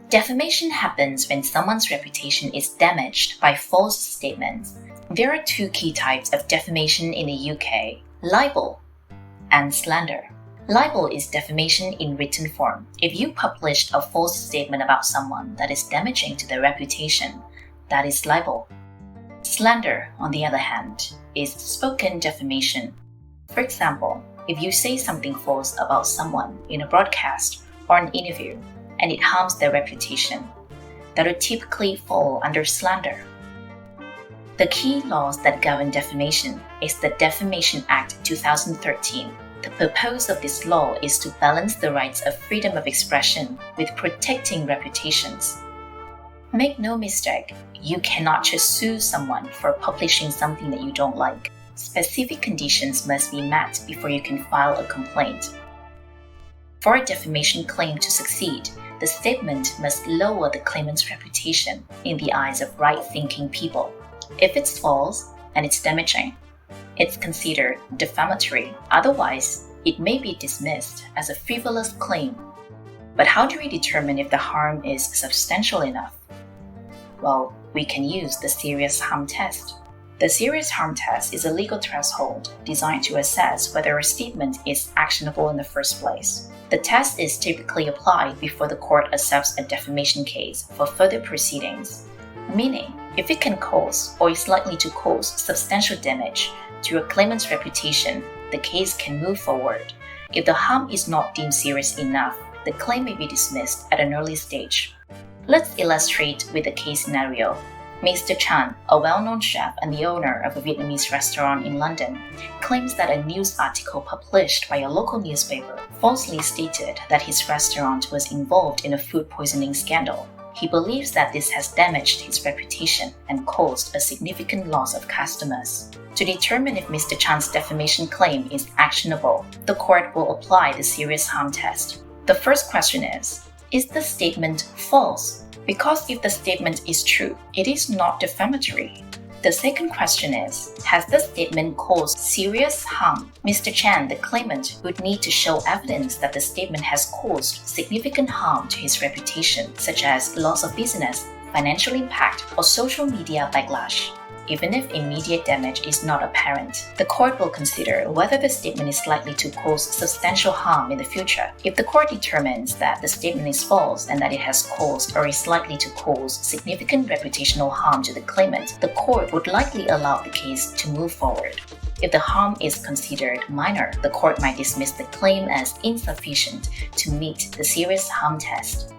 Defamation happens when someone's reputation is damaged by false statements. There are two key types of defamation in the UK: libel and slander. Libel is defamation in written form. If you published a false statement about someone that is damaging to their reputation, that is libel. Slander, on the other hand, is spoken defamation. For example, if you say something false about someone in a broadcast or an interview, and it harms their reputation, that would typically fall under slander. The key laws that govern defamation is the Defamation Act 2013. The purpose of this law is to balance the rights of freedom of expression with protecting reputations. Make no mistake, you cannot just sue someone for publishing something that you don't like. Specific conditions must be met before you can file a complaint. For a defamation claim to succeed, the statement must lower the claimant's reputation in the eyes of right-thinking people. If it's false and it's damaging, it's considered defamatory. Otherwise, it may be dismissed as a frivolous claim. But how do we determine if the harm is substantial enough? Well, we can use the serious harm test. The serious harm test is a legal threshold designed to assess whether a statement is actionable in the first place. The test is typically applied before the court accepts a defamation case for further proceedings, meaning if it can cause or is likely to cause substantial damage to a claimant's reputation, the case can move forward. If the harm is not deemed serious enough, the claim may be dismissed at an early stage. Let's illustrate with a case scenario. Mr. Chan, a well-known chef and the owner of a Vietnamese restaurant in London, claims that a news article published by a local newspaper falsely stated that his restaurant was involved in a food poisoning scandal. He believes that this has damaged his reputation and caused a significant loss of customers. To determine if Mr. Chan's defamation claim is actionable, the court will apply the serious harm test. The first question is the statement false? Because if the statement is true, it is not defamatory. The second question is, has the statement caused serious harm? Mr. Chan, the claimant, would need to show evidence that the statement has caused significant harm to his reputation, such as loss of business, financial impact, or social media backlash. Even if immediate damage is not apparent, the court will consider whether the statement is likely to cause substantial harm in the future. If the court determines that the statement is false and that it has caused or is likely to cause significant reputational harm to the claimant, the court would likely allow the case to move forward. If the harm is considered minor, the court might dismiss the claim as insufficient to meet the serious harm test.